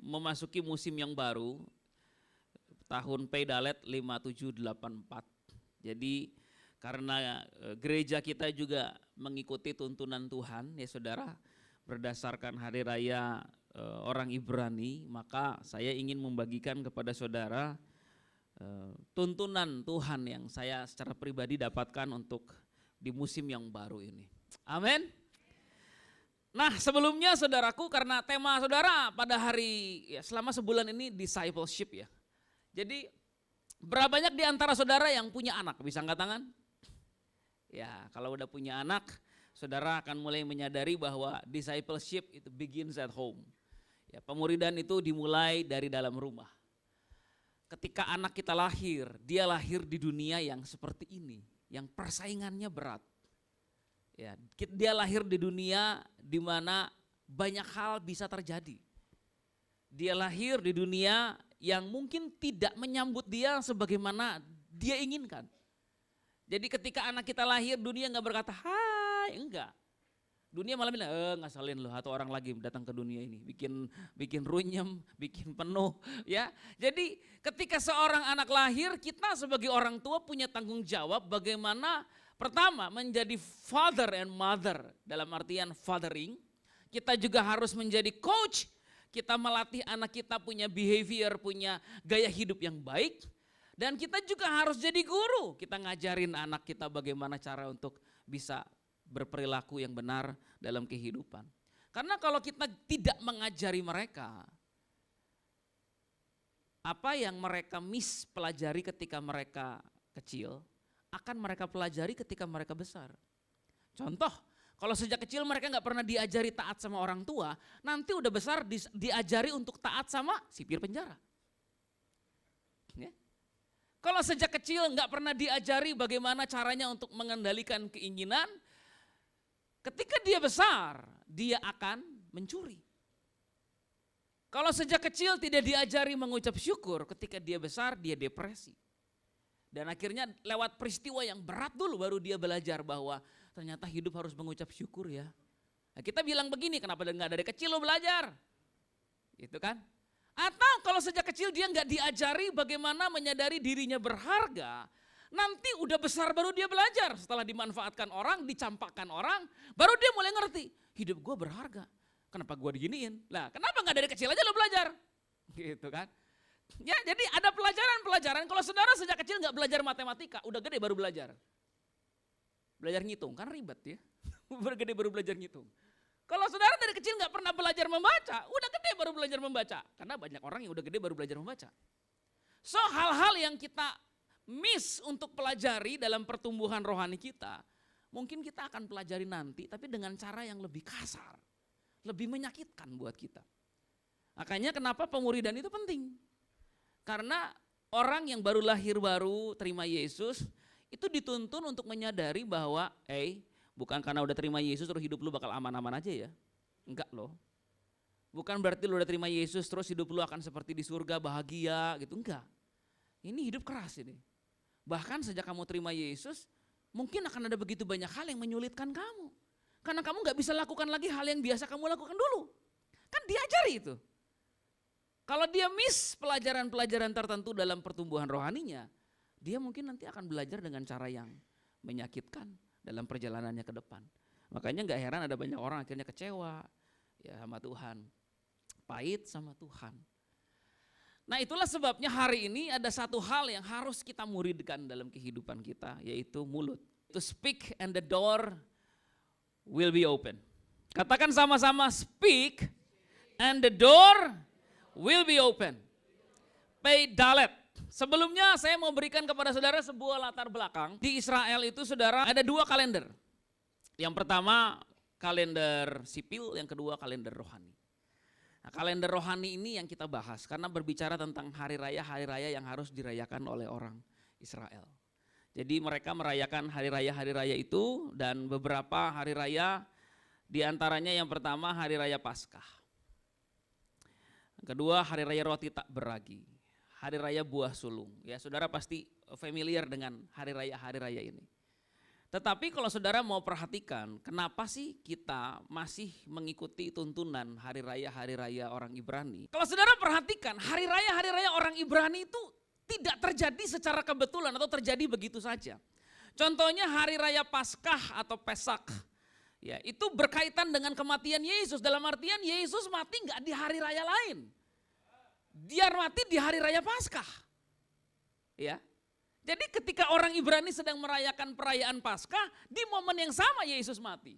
memasuki musim yang baru, tahun Peidalet 5784. Jadi karena gereja kita juga mengikuti tuntunan Tuhan ya saudara, berdasarkan hari raya orang Ibrani, maka saya ingin membagikan kepada saudara tuntunan Tuhan yang saya secara pribadi dapatkan untuk di musim yang baru ini. Amin. Nah sebelumnya saudaraku, karena tema saudara pada hari ya, selama sebulan ini discipleship ya. Jadi berapa banyak di antara saudara yang punya anak? Bisa angkat tangan? Ya kalau udah punya anak, saudara akan mulai menyadari bahwa discipleship itu begins at home. Ya, pemuridan itu dimulai dari dalam rumah. Ketika anak kita lahir, dia lahir di dunia yang seperti ini, yang persaingannya berat. Ya, dia lahir di dunia di mana banyak hal bisa terjadi. Dia lahir di dunia yang mungkin tidak menyambut dia sebagaimana dia inginkan. Jadi ketika anak kita lahir, dunia enggak berkata hai, enggak. Dunia malah bilang, ngasalin loh, atau orang lagi datang ke dunia ini, bikin runyem, bikin penuh, ya. Jadi ketika seorang anak lahir, kita sebagai orang tua punya tanggung jawab bagaimana pertama menjadi father and mother, dalam artian fathering. Kita juga harus menjadi coach, kita melatih anak kita punya behavior, punya gaya hidup yang baik. Dan kita juga harus jadi guru, kita ngajarin anak kita bagaimana cara untuk bisa berperilaku yang benar dalam kehidupan. Karena kalau kita tidak mengajari mereka, apa yang mereka pelajari ketika mereka kecil, akan mereka pelajari ketika mereka besar. Contoh, kalau sejak kecil mereka nggak pernah diajari taat sama orang tua, nanti udah besar diajari untuk taat sama sipir penjara. Ya. Kalau sejak kecil nggak pernah diajari bagaimana caranya untuk mengendalikan keinginan, ketika dia besar, dia akan mencuri. Kalau sejak kecil tidak diajari mengucap syukur, ketika dia besar dia depresi. Dan akhirnya lewat peristiwa yang berat dulu baru dia belajar bahwa ternyata hidup harus mengucap syukur ya. Nah, kita bilang begini, kenapa enggak dari kecil lo belajar? Gitu kan? Atau kalau sejak kecil dia enggak diajari bagaimana menyadari dirinya berharga, nanti udah besar baru dia belajar. Setelah dimanfaatkan orang, dicampakkan orang, baru dia mulai ngerti, hidup gue berharga. Kenapa gue diginiin? Lah kenapa enggak dari kecil aja lo belajar? Gitu kan? Ya jadi ada pelajaran-pelajaran, kalau saudara sejak kecil nggak belajar matematika, udah gede baru belajar. Belajar ngitung, kan ribet ya. Gede baru belajar ngitung. Kalau saudara dari kecil nggak pernah belajar membaca, udah gede baru belajar membaca. Karena banyak orang yang udah gede baru belajar membaca. So hal-hal yang kita miss untuk pelajari dalam pertumbuhan rohani kita, mungkin kita akan pelajari nanti, tapi dengan cara yang lebih kasar, lebih menyakitkan buat kita. Makanya kenapa pemuridan itu penting. Karena orang yang baru lahir baru terima Yesus itu dituntun untuk menyadari bahwa bukan karena udah terima Yesus terus hidup lu bakal aman-aman aja ya. Enggak loh. Bukan berarti lu udah terima Yesus terus hidup lu akan seperti di surga bahagia gitu, enggak. Ini hidup keras ini. Bahkan sejak kamu terima Yesus mungkin akan ada begitu banyak hal yang menyulitkan kamu. Karena kamu gak bisa lakukan lagi hal yang biasa kamu lakukan dulu. Kan diajari itu. Kalau dia miss pelajaran-pelajaran tertentu dalam pertumbuhan rohaninya, dia mungkin nanti akan belajar dengan cara yang menyakitkan dalam perjalanannya ke depan. Makanya gak heran ada banyak orang akhirnya kecewa ya sama Tuhan, pahit sama Tuhan. Nah itulah sebabnya hari ini ada satu hal yang harus kita muridkan dalam kehidupan kita, yaitu mulut. To speak and the door will be open. Katakan sama-sama, speak and the door will be open. Peidalet. Sebelumnya saya mau berikan kepada saudara sebuah latar belakang. Di Israel itu saudara ada 2 kalender. Yang pertama kalender sipil, yang kedua kalender rohani. Nah, kalender rohani ini yang kita bahas karena berbicara tentang hari raya yang harus dirayakan oleh orang Israel. Jadi mereka merayakan hari raya itu dan beberapa hari raya, diantaranya yang pertama hari raya Paskah. Kedua hari raya roti tak beragi, hari raya buah sulung. Ya saudara pasti familiar dengan hari raya ini. Tetapi kalau saudara mau perhatikan, kenapa sih kita masih mengikuti tuntunan hari raya orang Ibrani? Kalau saudara perhatikan, hari raya orang Ibrani itu tidak terjadi secara kebetulan atau terjadi begitu saja. Contohnya hari raya Paskah atau Pesak, ya itu berkaitan dengan kematian Yesus. Dalam artian Yesus mati nggak di hari raya lain, dia mati di hari raya Paskah, ya. Jadi ketika orang Ibrani sedang merayakan perayaan Paskah, di momen yang sama Yesus mati.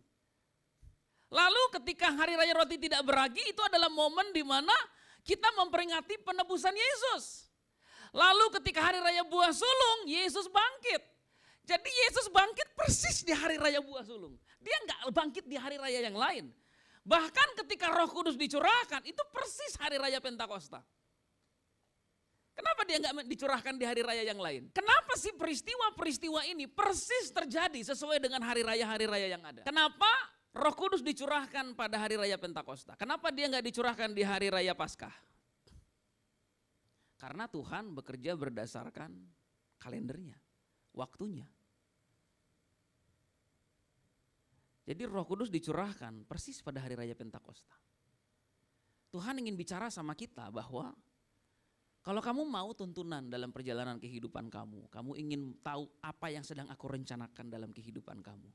Lalu ketika hari raya roti tidak beragi, itu adalah momen di mana kita memperingati penebusan Yesus. Lalu ketika hari raya buah sulung, Yesus bangkit. Jadi Yesus bangkit persis di hari raya buah sulung. Dia enggak bangkit di hari raya yang lain. Bahkan ketika Roh Kudus dicurahkan, itu persis hari raya Pentakosta. Kenapa dia enggak dicurahkan di hari raya yang lain? Kenapa sih peristiwa-peristiwa ini persis terjadi sesuai dengan hari raya yang ada? Kenapa Roh Kudus dicurahkan pada hari raya Pentakosta? Kenapa dia enggak dicurahkan di hari raya Paskah? Karena Tuhan bekerja berdasarkan kalendernya, waktunya. Jadi Roh Kudus dicurahkan persis pada hari raya Pentakosta. Tuhan ingin bicara sama kita bahwa kalau kamu mau tuntunan dalam perjalanan kehidupan kamu, kamu ingin tahu apa yang sedang aku rencanakan dalam kehidupan kamu.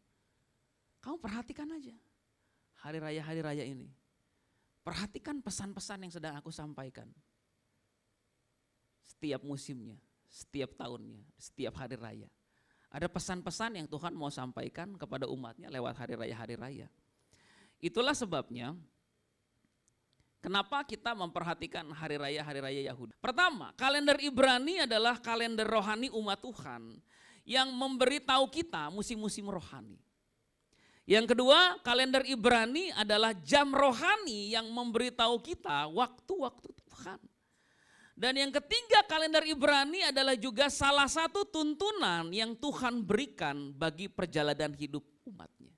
Kamu perhatikan aja hari raya ini. Perhatikan pesan-pesan yang sedang aku sampaikan. Setiap musimnya, setiap tahunnya, setiap hari raya. Ada pesan-pesan yang Tuhan mau sampaikan kepada umatnya lewat hari raya. Itulah sebabnya kenapa kita memperhatikan hari raya Yahudi. Pertama, kalender Ibrani adalah kalender rohani umat Tuhan yang memberitahu kita musim-musim rohani. Yang kedua, kalender Ibrani adalah jam rohani yang memberitahu kita waktu-waktu Tuhan. Dan yang ketiga, kalender Ibrani adalah juga salah satu tuntunan yang Tuhan berikan bagi perjalanan hidup umatnya.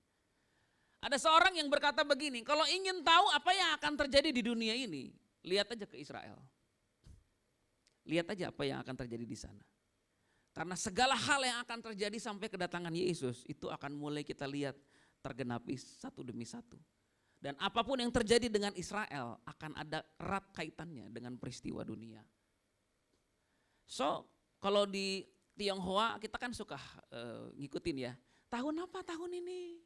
Ada seorang yang berkata begini, kalau ingin tahu apa yang akan terjadi di dunia ini, lihat aja ke Israel. Lihat aja apa yang akan terjadi di sana. Karena segala hal yang akan terjadi sampai kedatangan Yesus, itu akan mulai kita lihat tergenapi satu demi satu. Dan apapun yang terjadi dengan Israel akan ada erat kaitannya dengan peristiwa dunia. So, kalau di Tionghoa kita kan suka ngikutin ya. Tahun apa tahun ini?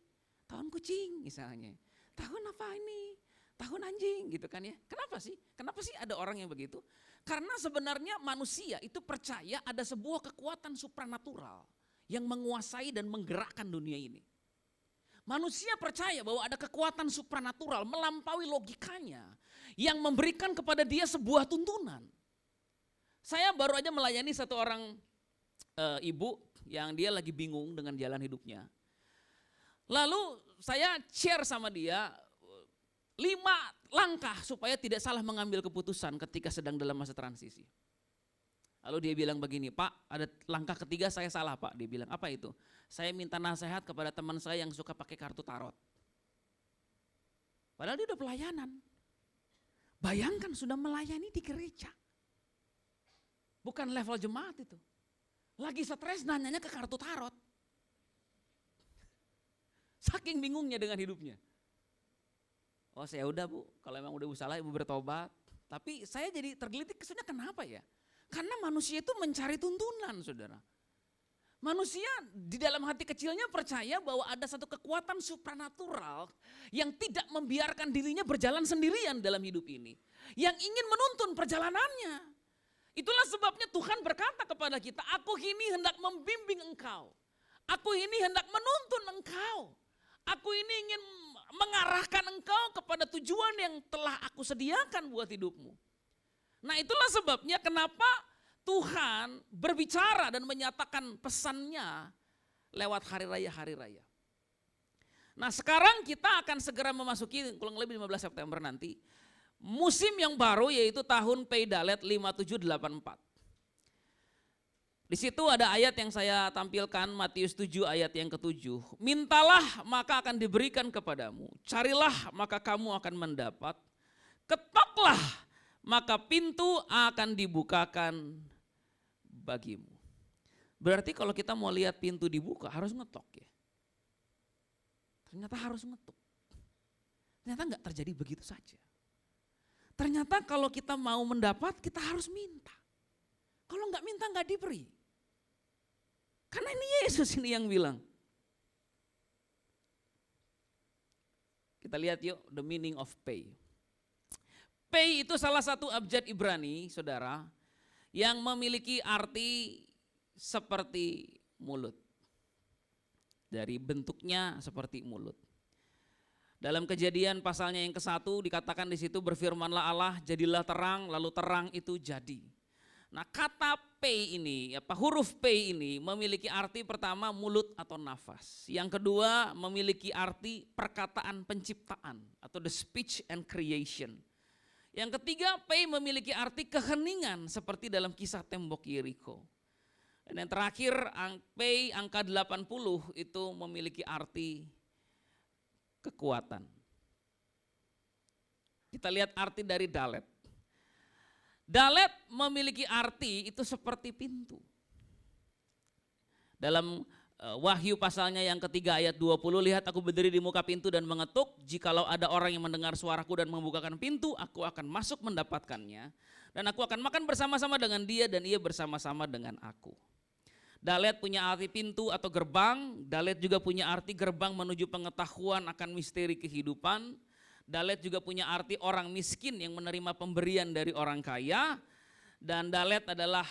Tahun kucing misalnya. Tahun apa ini? Tahun anjing gitu kan ya. Kenapa sih? Kenapa sih ada orang yang begitu? Karena sebenarnya manusia itu percaya ada sebuah kekuatan supranatural yang menguasai dan menggerakkan dunia ini. Manusia percaya bahwa ada kekuatan supranatural melampaui logikanya yang memberikan kepada dia sebuah tuntunan. Saya baru aja melayani satu orang ibu yang dia lagi bingung dengan jalan hidupnya. Lalu saya share sama dia 5 langkah supaya tidak salah mengambil keputusan ketika sedang dalam masa transisi. Lalu dia bilang begini, Pak ada langkah ketiga saya salah Pak. Dia bilang apa itu? Saya minta nasihat kepada teman saya yang suka pakai kartu tarot. Padahal dia udah pelayanan. Bayangkan sudah melayani di gereja. Bukan level jemaat itu. Lagi stres nanyanya ke kartu tarot. Saking bingungnya dengan hidupnya. Oh saya udah Bu, kalau emang udah salah Ibu bertobat. Tapi saya jadi tergelitik kesannya kenapa ya? Karena manusia itu mencari tuntunan saudara. Manusia di dalam hati kecilnya percaya bahwa ada satu kekuatan supranatural yang tidak membiarkan dirinya berjalan sendirian dalam hidup ini. Yang ingin menuntun perjalanannya. Itulah sebabnya Tuhan berkata kepada kita, aku ini hendak membimbing engkau. Aku ini hendak menuntun engkau. Aku ini ingin mengarahkan engkau kepada tujuan yang telah aku sediakan buat hidupmu. Nah itulah sebabnya kenapa Tuhan berbicara dan menyatakan pesannya lewat hari raya. Nah sekarang kita akan segera memasuki kurang lebih 15 September nanti. Musim yang baru yaitu tahun Peidalet 5784. Di situ ada ayat yang saya tampilkan, Matius 7 ayat yang ke-7. Mintalah maka akan diberikan kepadamu, carilah maka kamu akan mendapat, ketoklah maka pintu akan dibukakan bagimu. Berarti kalau kita mau lihat pintu dibuka harus ngetok ya. Ternyata harus ngetuk. Ternyata enggak terjadi begitu saja. Ternyata kalau kita mau mendapat, kita harus minta. Kalau enggak minta enggak diberi. Karena ini Yesus ini yang bilang. Kita lihat yuk, the meaning of pay. Pay itu salah satu abjad Ibrani, saudara, yang memiliki arti seperti mulut. Dari bentuknya seperti mulut. Dalam Kejadian pasalnya yang ke-1 dikatakan di situ, berfirmanlah Allah, jadilah terang, lalu terang itu jadi. Nah, kata pay ini, huruf pay ini memiliki arti pertama mulut atau nafas. Yang kedua memiliki arti perkataan penciptaan atau the speech and creation. Yang ketiga pay memiliki arti keheningan seperti dalam kisah tembok Yeriko. Dan yang terakhir pay angka 80 itu memiliki arti kekuatan. Kita lihat arti dari dalet. Dalet memiliki arti itu seperti pintu. Dalam Wahyu pasalnya yang ketiga ayat 20, lihat aku berdiri di muka pintu dan mengetuk, jikalau ada orang yang mendengar suaraku dan membukakan pintu, aku akan masuk mendapatkannya, dan aku akan makan bersama-sama dengan dia dan ia bersama-sama dengan aku. Dalet punya arti pintu atau gerbang, dalet juga punya arti gerbang menuju pengetahuan akan misteri kehidupan. Dalet juga punya arti orang miskin yang menerima pemberian dari orang kaya. Dan dalet adalah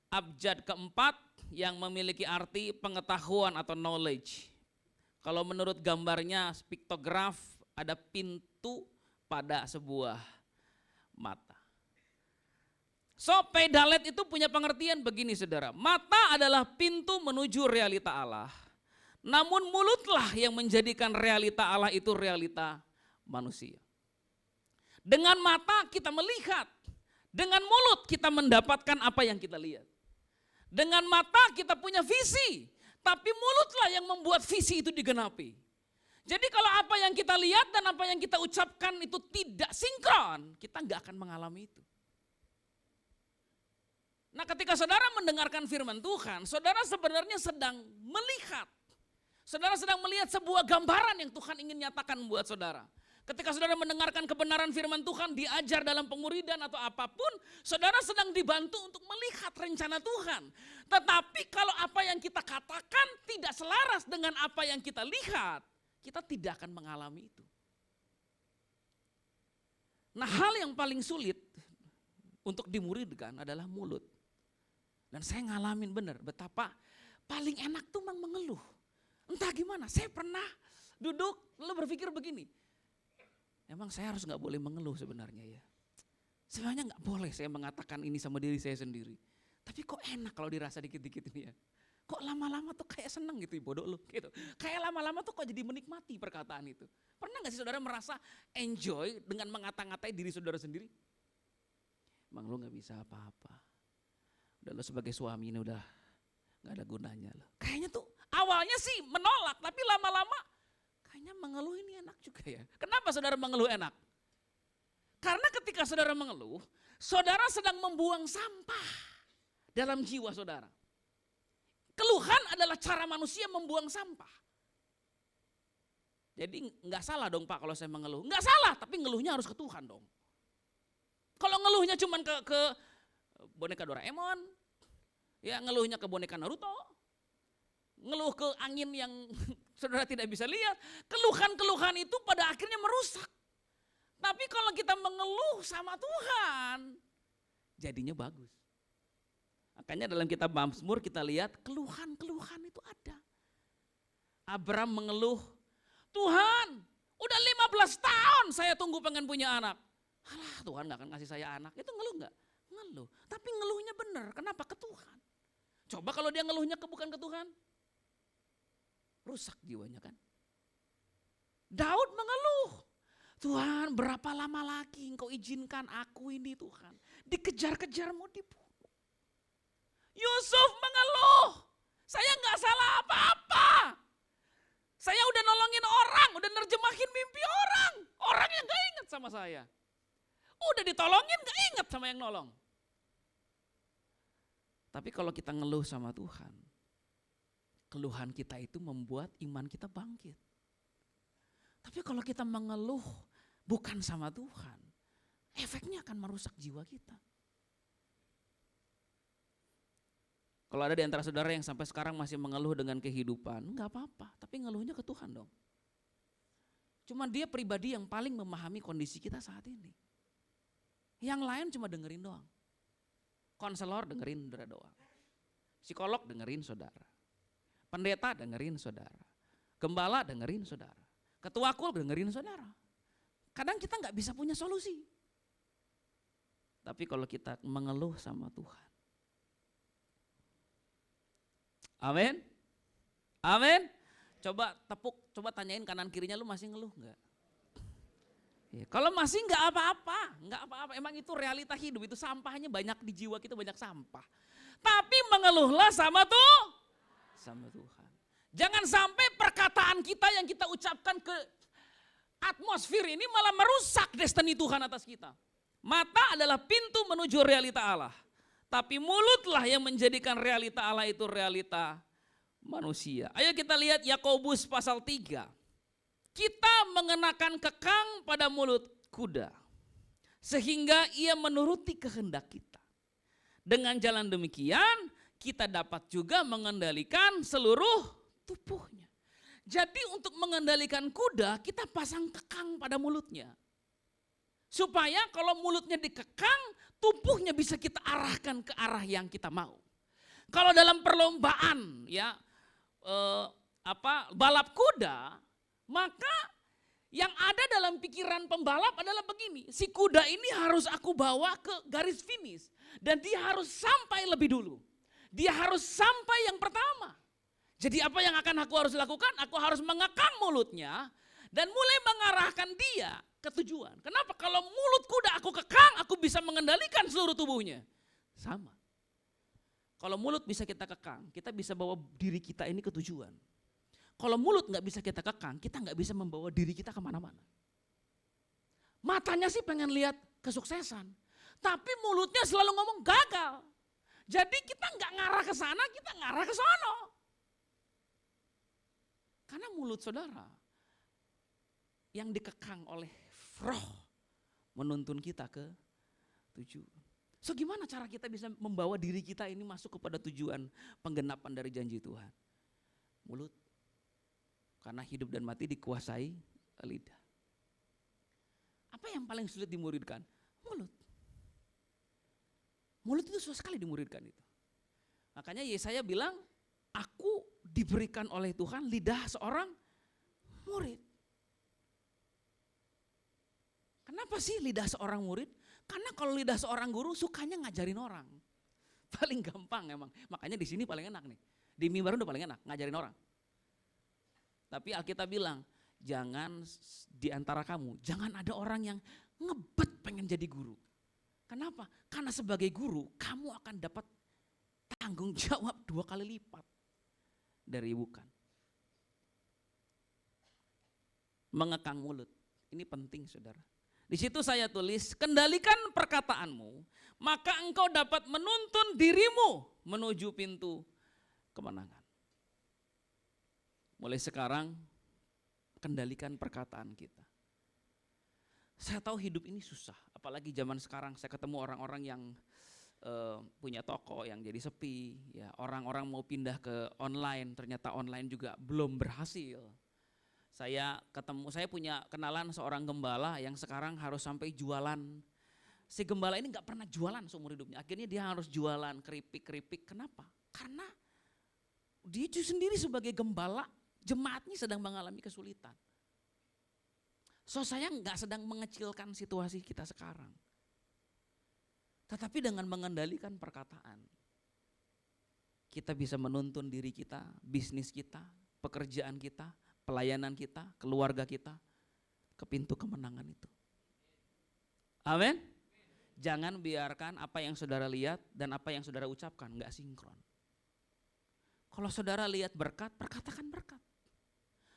abjad keempat yang memiliki arti pengetahuan atau knowledge. Kalau menurut gambarnya piktograf ada pintu pada sebuah mata. So dalet itu punya pengertian begini saudara. Mata adalah pintu menuju realita Allah. Namun mulutlah yang menjadikan realita Allah itu realita manusia. Dengan mata kita melihat, dengan mulut kita mendapatkan apa yang kita lihat. Dengan mata kita punya visi, tapi mulutlah yang membuat visi itu digenapi. Jadi kalau apa yang kita lihat dan apa yang kita ucapkan itu tidak sinkron, kita nggak akan mengalami itu. Nah, ketika saudara mendengarkan firman Tuhan, saudara sebenarnya sedang melihat. Saudara sedang melihat sebuah gambaran yang Tuhan ingin nyatakan buat saudara. Ketika saudara mendengarkan kebenaran firman Tuhan, diajar dalam pemuridan atau apapun, saudara sedang dibantu untuk melihat rencana Tuhan. Tetapi kalau apa yang kita katakan tidak selaras dengan apa yang kita lihat, kita tidak akan mengalami itu. Nah, hal yang paling sulit untuk dimuridkan adalah mulut. Dan saya ngalamin benar betapa paling enak tuh mengeluh. Entah gimana, saya pernah duduk lalu berpikir begini. Emang saya harus gak boleh mengeluh sebenarnya ya. Sebenarnya gak boleh saya mengatakan ini sama diri saya sendiri. Tapi kok enak kalau dirasa dikit-dikit ini ya. Kok lama-lama tuh kayak seneng gitu, bodoh lu gitu. Kayak lama-lama tuh kok jadi menikmati perkataan itu. Pernah gak sih saudara merasa enjoy dengan mengata-ngatai diri saudara sendiri? Emang lu gak bisa apa-apa. Udah lo sebagai suami ini udah gak ada gunanya lo. Kayaknya tuh awalnya sih menolak, tapi lama-lama kayaknya mengeluh ini enak juga ya. Kenapa saudara mengeluh enak? Karena ketika saudara mengeluh, saudara sedang membuang sampah dalam jiwa saudara. Keluhan adalah cara manusia membuang sampah. Jadi gak salah dong Pak kalau saya mengeluh. Gak salah, tapi ngeluhnya harus ke Tuhan dong. Kalau ngeluhnya cuma ke boneka Doraemon, ya ngeluhnya ke boneka Naruto, ngeluh ke angin yang saudara tidak bisa lihat, keluhan-keluhan itu pada akhirnya merusak. Tapi kalau kita mengeluh sama Tuhan, jadinya bagus. Makanya dalam kitab Mazmur kita lihat keluhan-keluhan itu ada. Abram mengeluh, Tuhan udah 15 tahun saya tunggu pengen punya anak. Alah Tuhan gak akan kasih saya anak, itu ngeluh gak? Ngeluh, tapi ngeluhnya benar. Kenapa? Ke Tuhan. Coba kalau dia ngeluhnya bukan ke Tuhan, rusak jiwanya kan. Daud mengeluh, Tuhan berapa lama lagi engkau izinkan aku ini Tuhan dikejar-kejar mau dibunuh. Yusuf mengeluh, saya gak salah apa-apa. Saya udah nolongin orang, udah nerjemahin mimpi orang. Orang yang gak ingat sama saya. Udah ditolongin gak ingat sama yang nolong. Tapi kalau kita ngeluh sama Tuhan, keluhan kita itu membuat iman kita bangkit. Tapi kalau kita mengeluh bukan sama Tuhan, efeknya akan merusak jiwa kita. Kalau ada di antara saudara yang sampai sekarang masih mengeluh dengan kehidupan, enggak apa-apa, tapi ngeluhnya ke Tuhan dong. Cuma dia pribadi yang paling memahami kondisi kita saat ini. Yang lain cuma dengerin doang. Konselor dengerin saudara doang. Psikolog dengerin saudara. Pendeta dengerin saudara. Gembala dengerin saudara. Ketua kul dengerin saudara. Kadang kita nggak bisa punya solusi. Tapi kalau kita mengeluh sama Tuhan. Amin. Amin. Coba tepuk, coba tanyain kanan kirinya, lu masih ngeluh enggak? Ya, kalau masih enggak apa-apa, emang itu realita hidup, itu sampahnya banyak di jiwa kita, banyak sampah. Tapi mengeluhlah sama Tuhan. Jangan sampai perkataan kita yang kita ucapkan ke atmosfer ini malah merusak destiny Tuhan atas kita. Mata adalah pintu menuju realita Allah. Tapi mulutlah yang menjadikan realita Allah itu realita manusia. Ayo kita lihat Yakobus pasal 3. Kita mengenakan kekang pada mulut kuda, sehingga ia menuruti kehendak kita. Dengan jalan demikian, kita dapat juga mengendalikan seluruh tubuhnya. Jadi untuk mengendalikan kuda, kita pasang kekang pada mulutnya. Supaya kalau mulutnya dikekang, tubuhnya bisa kita arahkan ke arah yang kita mau. Kalau dalam perlombaan ya balap kuda, maka yang ada dalam pikiran pembalap adalah begini, si kuda ini harus aku bawa ke garis finish dan dia harus sampai lebih dulu. Dia harus sampai yang pertama. Jadi apa yang akan aku harus lakukan? Aku harus mengekang mulutnya dan mulai mengarahkan dia ke tujuan. Kenapa? Kalau mulut kuda aku kekang, aku bisa mengendalikan seluruh tubuhnya. Sama. Kalau mulut bisa kita kekang, kita bisa bawa diri kita ini ke tujuan. Kalau mulut nggak bisa kita kekang, kita nggak bisa membawa diri kita kemana-mana. Matanya sih pengen lihat kesuksesan, tapi mulutnya selalu ngomong gagal. Jadi kita nggak ngarah ke sana, kita ngarah ke sono. Karena mulut saudara yang dikekang oleh roh menuntun kita ke tujuan. So gimana cara kita bisa membawa diri kita ini masuk kepada tujuan penggenapan dari janji Tuhan? Mulut. Karena hidup dan mati dikuasai lidah. Apa yang paling sulit dimuridkan? Mulut. Mulut itu susah sekali dimuridkan itu. Makanya Yesaya bilang, aku diberikan oleh Tuhan lidah seorang murid. Kenapa sih lidah seorang murid? Karena kalau lidah seorang guru sukanya ngajarin orang. Paling gampang emang. Makanya di sini paling enak nih. Di mimbar udah paling enak ngajarin orang. Tapi Alkitab bilang, jangan di antara kamu, jangan ada orang yang ngebet pengen jadi guru. Kenapa? Karena sebagai guru kamu akan dapat tanggung jawab 2 kali lipat dari bukan. Mengekang mulut, ini penting saudara. Di situ saya tulis, kendalikan perkataanmu, maka engkau dapat menuntun dirimu menuju pintu kemenangan. Mulai sekarang, kendalikan perkataan kita. Saya tahu hidup ini susah, apalagi zaman sekarang saya ketemu orang-orang yang punya toko yang jadi sepi, ya orang-orang mau pindah ke online, ternyata online juga belum berhasil. Saya punya kenalan seorang gembala yang sekarang harus sampai jualan. Si gembala ini nggak pernah jualan seumur hidupnya, akhirnya dia harus jualan keripik-keripik. Kenapa? Karena dia sendiri sebagai gembala, jemaatnya sedang mengalami kesulitan. So saya nggak sedang mengecilkan situasi kita sekarang. Tetapi dengan mengendalikan perkataan, kita bisa menuntun diri kita, bisnis kita, pekerjaan kita, pelayanan kita, keluarga kita, ke pintu kemenangan itu. Amin. Jangan biarkan apa yang saudara lihat dan apa yang saudara ucapkan nggak sinkron. Kalau saudara lihat berkat, perkatakan berkat.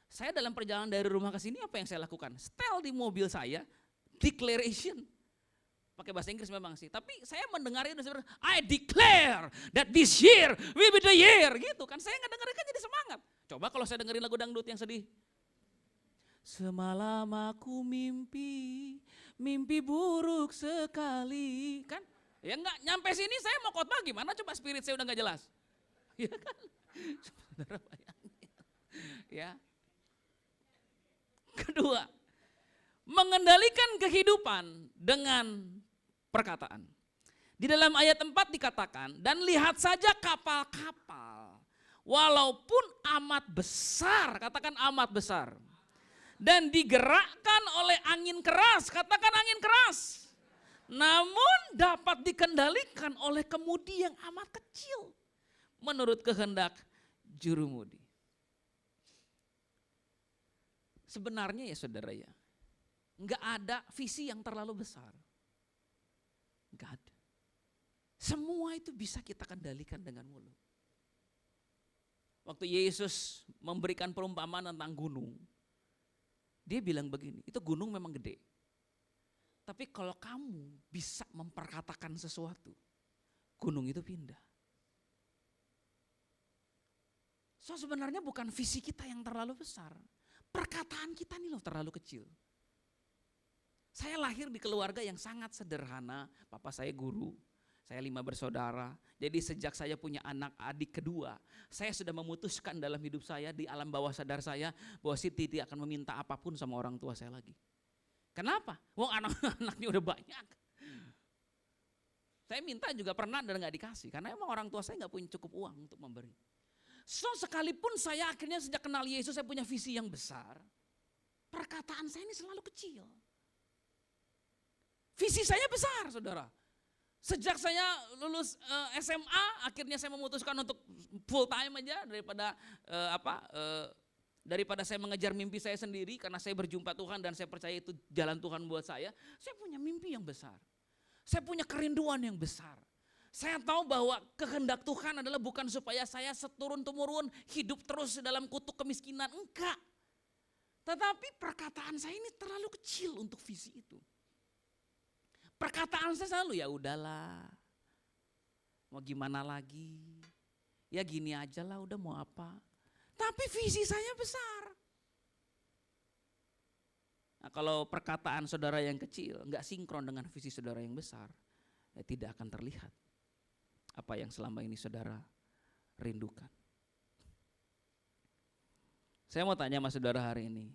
Saya dalam perjalanan dari rumah ke sini apa yang saya lakukan? Setel di mobil saya, declaration. Pakai bahasa Inggris memang sih, tapi saya mendengar itu sebenarnya, I declare that this year will be the year, gitu kan. Saya ngedengerin kan jadi semangat. Coba kalau saya dengerin lagu dangdut yang sedih. Semalam aku mimpi buruk sekali. Kan? Ya enggak, nyampe sini saya mau khotbah gimana coba spirit saya udah enggak jelas. Ya kan? Saudara bayangin. Ya. Kedua, mengendalikan kehidupan dengan perkataan. Di dalam ayat 4 dikatakan, dan lihat saja kapal-kapal, walaupun amat besar, katakan amat besar. Dan digerakkan oleh angin keras, katakan angin keras. Namun dapat dikendalikan oleh kemudi yang amat kecil. Menurut kehendak jurumudi. Sebenarnya ya saudara ya, enggak ada visi yang terlalu besar. Enggak ada. Semua itu bisa kita kendalikan dengan mulut. Waktu Yesus memberikan perumpamaan tentang gunung, dia bilang begini, itu gunung memang gede. Tapi kalau kamu bisa memperkatakan sesuatu, gunung itu pindah. So sebenarnya bukan visi kita yang terlalu besar. Perkataan kita nih loh terlalu kecil. Saya lahir di keluarga yang sangat sederhana, papa saya guru. Saya 5 bersaudara, jadi sejak saya punya anak adik kedua, saya sudah memutuskan dalam hidup saya di alam bawah sadar saya bahwa Siti tidak akan meminta apapun sama orang tua saya lagi. Kenapa? Wong anak-anaknya udah banyak. Saya minta juga pernah dan gak dikasih, karena emang orang tua saya gak punya cukup uang untuk memberi. So sekalipun saya akhirnya sejak kenal Yesus saya punya visi yang besar, perkataan saya ini selalu kecil. Visi saya besar saudara. Sejak saya lulus SMA, akhirnya saya memutuskan untuk full time aja daripada saya mengejar mimpi saya sendiri karena saya berjumpa Tuhan dan saya percaya itu jalan Tuhan buat saya. Saya punya mimpi yang besar. Saya punya kerinduan yang besar. Saya tahu bahwa kehendak Tuhan adalah bukan supaya saya seturun-temurun hidup terus dalam kutuk kemiskinan, enggak. Tetapi perkataan saya ini terlalu kecil untuk visi itu. Perkataan saya selalu ya udahlah, mau gimana lagi, ya gini aja lah udah mau apa. Tapi visi saya besar. Nah, kalau perkataan saudara yang kecil nggak sinkron dengan visi saudara yang besar, ya tidak akan terlihat apa yang selama ini saudara rindukan. Saya mau tanya sama saudara hari ini,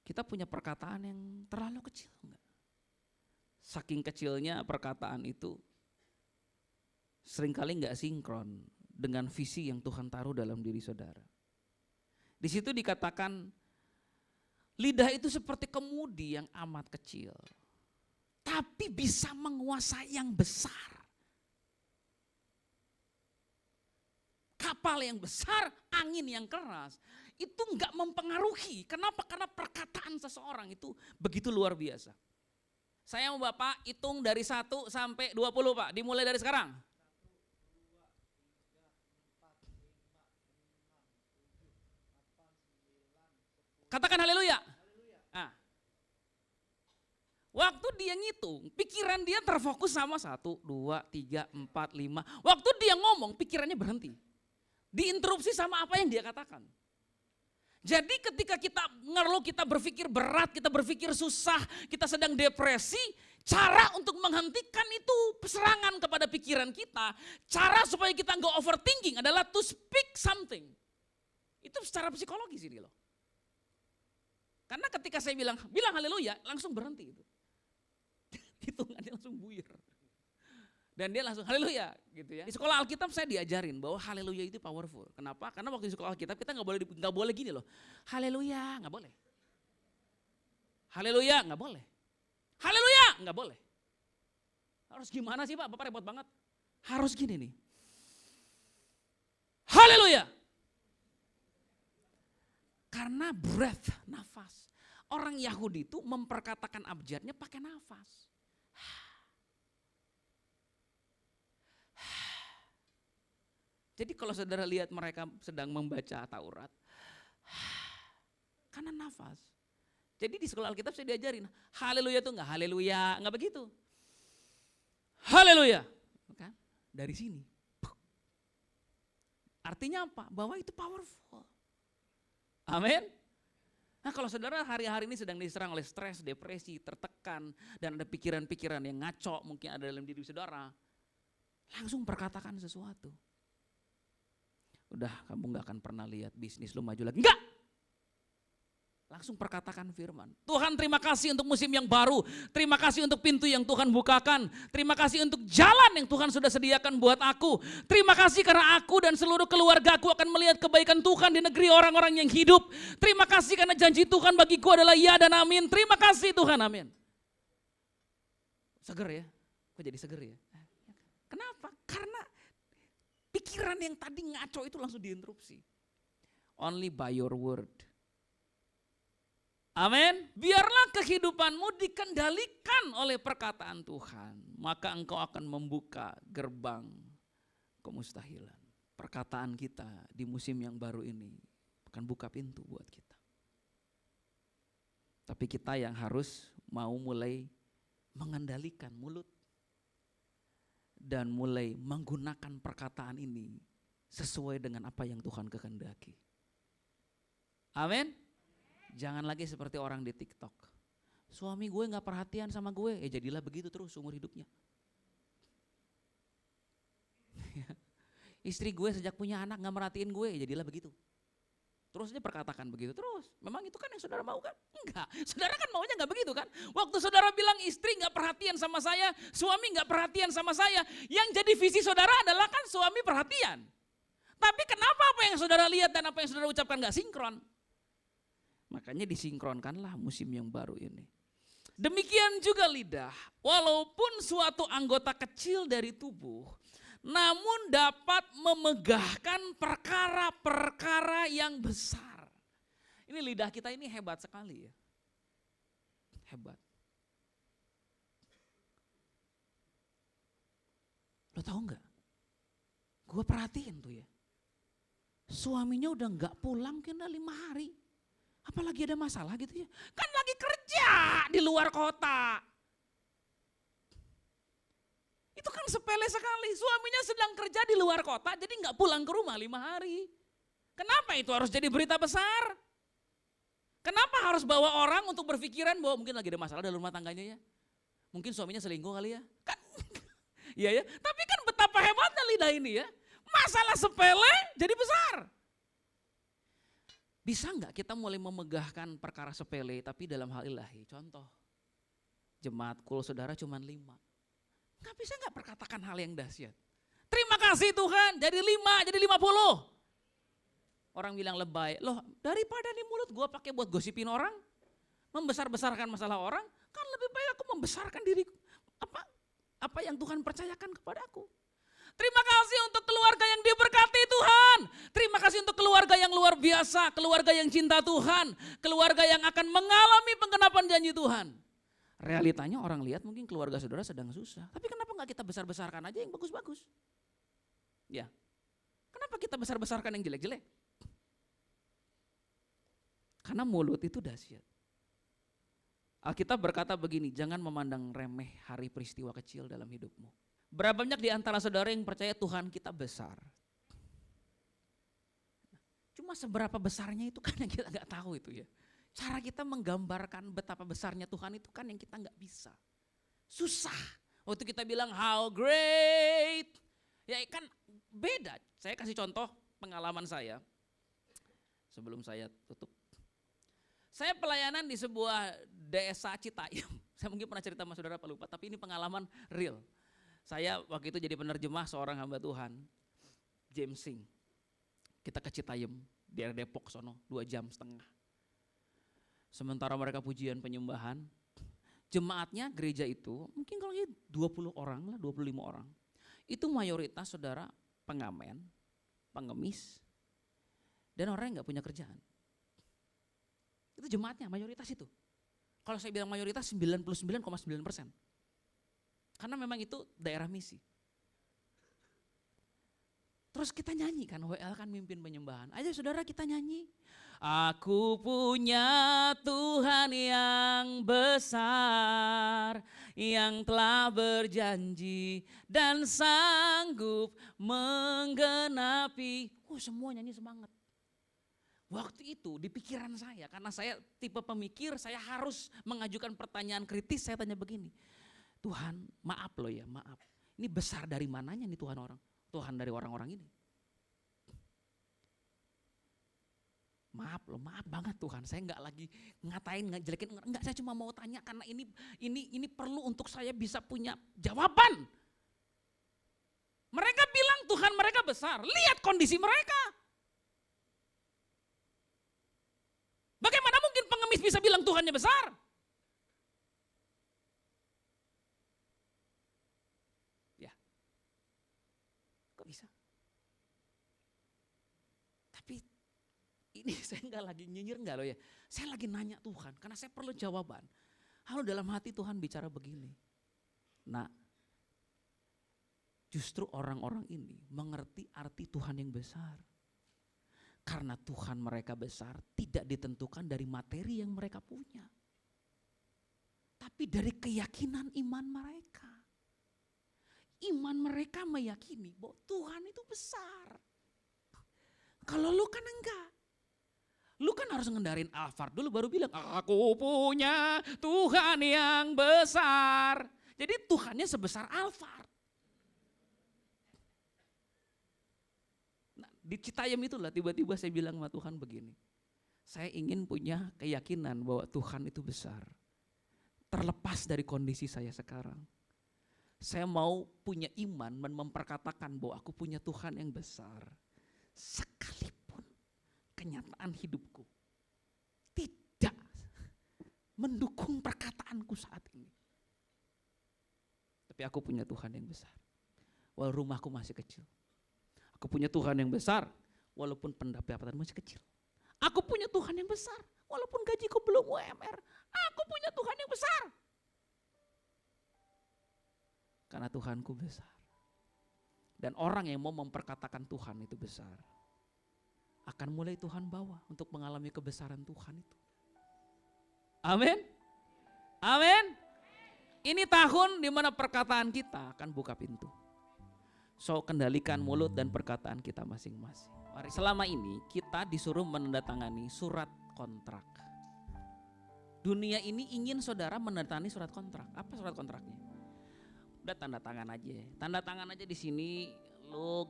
kita punya perkataan yang terlalu kecil enggak? Saking kecilnya perkataan itu seringkali enggak sinkron dengan visi yang Tuhan taruh dalam diri saudara. Di situ dikatakan lidah itu seperti kemudi yang amat kecil, tapi bisa menguasai yang besar. Kapal yang besar, angin yang keras, itu enggak mempengaruhi. Kenapa? Karena perkataan seseorang itu begitu luar biasa. Saya mau Bapak hitung dari 1 sampai 20 Pak, dimulai dari sekarang. 1, 2, 3, 4, 5, 6, 7, 8, 9, 10. Katakan haleluya. Nah, waktu dia ngitung, pikiran dia terfokus sama 1, 2, 3, 4, 5. Waktu dia ngomong, pikirannya berhenti. Diinterupsi sama apa yang dia katakan. Jadi ketika kita ngeluh, kita berpikir berat, kita berpikir susah, kita sedang depresi, cara untuk menghentikan itu serangan kepada pikiran kita, cara supaya kita nggak overthinking adalah to speak something. Itu secara psikologis ini loh. Karena ketika saya bilang haleluya, langsung berhenti itu. Hitungannya langsung buyar. Dan dia langsung haleluya gitu ya. Di sekolah Alkitab saya diajarin bahwa haleluya itu powerful. Kenapa? Karena waktu di sekolah Alkitab kita nggak boleh gini loh. Haleluya nggak boleh. Haleluya nggak boleh. Haleluya nggak boleh. Harus gimana sih Pak? Bapak repot banget. Harus gini nih. Haleluya. Karena breath, nafas. Orang Yahudi itu memperkatakan abjadnya pakai nafas. Jadi kalau saudara lihat mereka sedang membaca Taurat, karena nafas. Jadi di sekolah Alkitab saya diajarin, haleluya itu enggak haleluya, enggak begitu. Haleluya. Kan? Dari sini. Artinya apa? Bahwa itu powerful. Amin. Nah kalau saudara hari-hari ini sedang diserang oleh stres, depresi, tertekan, dan ada pikiran-pikiran yang ngaco mungkin ada dalam diri saudara, langsung perkatakan sesuatu. Udah kamu gak akan pernah lihat bisnis lu maju lagi. Enggak! Langsung perkatakan firman. Tuhan terima kasih untuk musim yang baru. Terima kasih untuk pintu yang Tuhan bukakan. Terima kasih untuk jalan yang Tuhan sudah sediakan buat aku. Terima kasih karena aku dan seluruh keluarga aku akan melihat kebaikan Tuhan di negeri orang-orang yang hidup. Terima kasih karena janji Tuhan bagiku adalah ya dan amin. Terima kasih Tuhan, amin. Seger ya? Kok jadi seger ya? Kenapa? Karena pikiran yang tadi ngaco itu langsung diinterupsi. Only by your word. Amin. Biarlah kehidupanmu dikendalikan oleh perkataan Tuhan. Maka engkau akan membuka gerbang kemustahilan. Perkataan kita di musim yang baru ini akan buka pintu buat kita. Tapi kita yang harus mau mulai mengendalikan mulut. Dan mulai menggunakan perkataan ini sesuai dengan apa yang Tuhan kehendaki. Amin. Jangan lagi seperti orang di TikTok. Suami gue gak perhatian sama gue, jadilah begitu terus umur hidupnya. Istri gue sejak punya anak gak merhatiin gue, jadilah begitu. Terus dia perkatakan begitu terus. Memang itu kan yang saudara mau kan? Enggak, saudara kan maunya gak begitu kan? Waktu saudara bilang istri gak perhatian sama saya, suami gak perhatian sama saya, yang jadi visi saudara adalah kan suami perhatian. Tapi kenapa apa yang saudara lihat dan apa yang saudara ucapkan gak sinkron? Makanya disinkronkanlah musim yang baru ini. Demikian juga lidah, walaupun suatu anggota kecil dari tubuh, namun dapat memegahkan perkara-perkara yang besar. Ini lidah kita ini hebat sekali ya. Hebat. Lo tahu nggak? Gue perhatiin tuh ya. Suaminya udah nggak pulang kena 5 hari. Apalagi ada masalah gitu ya. Kan lagi kerja di luar kota. Itu kan sepele sekali. Suaminya sedang kerja di luar kota jadi gak pulang ke rumah 5 hari. Kenapa itu harus jadi berita besar? Kenapa harus bawa orang untuk berpikiran bahwa mungkin lagi ada masalah dalam rumah tangganya ya. Mungkin suaminya selingkuh kali ya. Kan, iya ya. Tapi kan betapa hebatnya lidah ini ya. Masalah sepele jadi besar. Bisa nggak kita mulai memegahkan perkara sepele tapi dalam hal ilahi? Contoh, jemaat kul saudara cuma 5. Nggak bisa nggak perkatakan hal yang dahsyat? Terima kasih Tuhan, jadi 5, jadi 50. Orang bilang lebay, loh daripada nih mulut gue pakai buat gosipin orang, membesar-besarkan masalah orang, kan lebih baik aku membesarkan diriku. Apa yang Tuhan percayakan kepadaku. Terima kasih untuk keluarga yang diberkati Tuhan. Terima kasih untuk keluarga yang luar biasa, keluarga yang cinta Tuhan, keluarga yang akan mengalami penggenapan janji Tuhan. Realitanya orang lihat mungkin keluarga saudara sedang susah, tapi kenapa enggak kita besar-besarkan aja yang bagus-bagus? Ya, kenapa kita besar-besarkan yang jelek-jelek? Karena mulut itu dahsyat. Alkitab berkata begini, jangan memandang remeh hari peristiwa kecil dalam hidupmu. Berapa banyak di antara saudara yang percaya Tuhan kita besar? Cuma seberapa besarnya itu kan yang kita gak tahu itu ya. Cara kita menggambarkan betapa besarnya Tuhan itu kan yang kita gak bisa. Susah. Waktu kita bilang how great. Ya kan beda. Saya kasih contoh pengalaman saya. Sebelum saya tutup. Saya pelayanan di sebuah desa Citayam. Saya mungkin pernah cerita sama saudara apa lupa. Tapi ini pengalaman real. Saya waktu itu jadi penerjemah seorang hamba Tuhan, James Singh. Kita ke Citayam, daerah Depok sono, 2,5 jam. Sementara mereka pujian penyembahan, jemaatnya gereja itu mungkin kalau 20 orang lah, 25 orang. Itu mayoritas saudara pengamen, pengemis, dan orang yang gak punya kerjaan. Itu jemaatnya, mayoritas itu. Kalau saya bilang mayoritas 99,9%. Karena memang itu daerah misi. Terus kita nyanyi kan, WL kan mimpin penyembahan. Ayo saudara kita nyanyi. Aku punya Tuhan yang besar, yang telah berjanji dan sanggup menggenapi. Semua nyanyi semangat. Waktu itu di pikiran saya, karena saya tipe pemikir, saya harus mengajukan pertanyaan kritis, saya tanya begini, Tuhan maaf loh ya, maaf. Ini besar dari mananya nih Tuhan dari orang-orang ini. Maaf loh, maaf banget Tuhan, saya nggak lagi ngatain, nggak jelekin, enggak, saya cuma mau tanya karena ini perlu untuk saya bisa punya jawaban. Mereka bilang Tuhan mereka besar, lihat kondisi mereka. Bagaimana mungkin pengemis bisa bilang Tuhannya besar? Ya, kok bisa? Tapi ini saya nggak lagi nyinyir nggak loh ya. Saya lagi nanya Tuhan, karena saya perlu jawaban. Lalu dalam hati Tuhan bicara begini. Nah, justru orang-orang ini mengerti arti Tuhan yang besar. Karena Tuhan mereka besar tidak ditentukan dari materi yang mereka punya. Tapi dari keyakinan iman mereka. Iman mereka meyakini bahwa Tuhan itu besar. Kalau lu kan enggak. Lu kan harus ngendarin Alphard dulu baru bilang, aku punya Tuhan yang besar. Jadi Tuhannya sebesar Alphard. Di Citayam itulah tiba-tiba saya bilang sama Tuhan begini, saya ingin punya keyakinan bahwa Tuhan itu besar. Terlepas dari kondisi saya sekarang. Saya mau punya iman dan memperkatakan bahwa aku punya Tuhan yang besar. Sekalipun kenyataan hidupku tidak mendukung perkataanku saat ini. Tapi aku punya Tuhan yang besar. Walau rumahku masih kecil. Aku punya Tuhan yang besar, walaupun pendapatan masih kecil. Aku punya Tuhan yang besar, walaupun gajiku belum UMR. Aku punya Tuhan yang besar. Karena Tuhanku besar. Dan orang yang mau memperkatakan Tuhan itu besar, akan mulai Tuhan bawa untuk mengalami kebesaran Tuhan itu. Amin. Amin. Ini tahun di mana perkataan kita akan buka pintu. So kendalikan mulut dan perkataan kita masing-masing. Mari, selama ini kita disuruh menandatangani surat kontrak. Dunia ini ingin saudara menandatangani surat kontrak. Apa surat kontraknya? Udah tanda tangan aja. Tanda tangan aja di sini, lo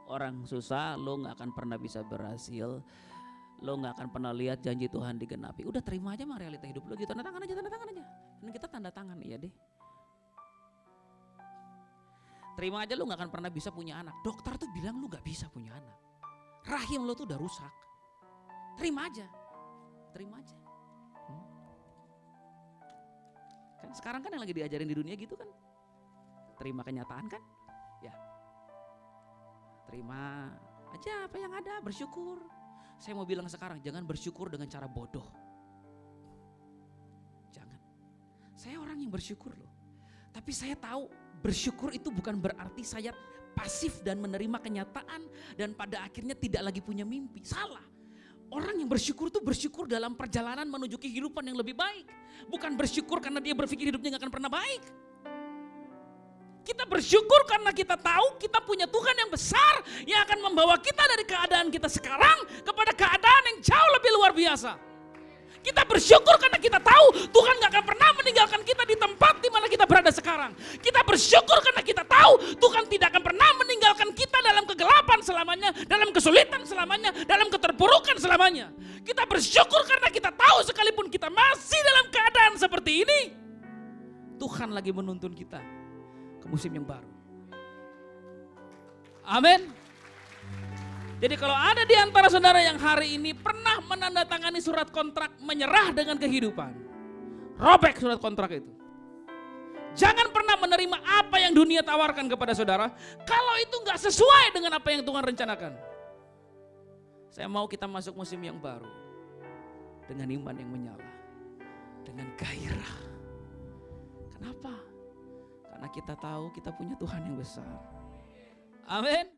orang susah, lo gak akan pernah bisa berhasil. Lo gak akan pernah lihat janji Tuhan digenapi. Udah terima aja mah realita hidup lo gitu. Tanda tangan aja. Dan kita tanda tangan ya deh. Terima aja lu gak akan pernah bisa punya anak. Dokter tuh bilang lu gak bisa punya anak. Rahim lu tuh udah rusak. Terima aja. Kan sekarang kan yang lagi diajarin di dunia gitu kan. Terima kenyataan kan. Ya. Terima aja apa yang ada, bersyukur. Saya mau bilang sekarang, jangan bersyukur dengan cara bodoh. Jangan. Saya orang yang bersyukur loh. Tapi saya tahu bersyukur itu bukan berarti saya pasif dan menerima kenyataan dan pada akhirnya tidak lagi punya mimpi. Salah. Orang yang bersyukur itu bersyukur dalam perjalanan menuju kehidupan yang lebih baik. Bukan bersyukur karena dia berpikir hidupnya gak akan pernah baik. Kita bersyukur karena kita tahu kita punya Tuhan yang besar yang akan membawa kita dari keadaan kita sekarang kepada keadaan yang jauh lebih luar biasa. Kita bersyukur karena kita tahu Tuhan gak akan pernah meninggalkan kita di tempat di mana kita berada sekarang. Kita bersyukur karena kita tahu Tuhan tidak akan pernah meninggalkan kita dalam kegelapan selamanya, dalam kesulitan selamanya, dalam keterpurukan selamanya. Kita bersyukur karena kita tahu sekalipun kita masih dalam keadaan seperti ini, Tuhan lagi menuntun kita ke musim yang baru. Amin. Jadi kalau ada di antara saudara yang hari ini pernah menandatangani surat kontrak menyerah dengan kehidupan, robek surat kontrak itu. Jangan pernah menerima apa yang dunia tawarkan kepada saudara kalau itu gak sesuai dengan apa yang Tuhan rencanakan. Saya mau kita masuk musim yang baru dengan iman yang menyala, dengan gairah. Kenapa? Karena kita tahu kita punya Tuhan yang besar. Amin.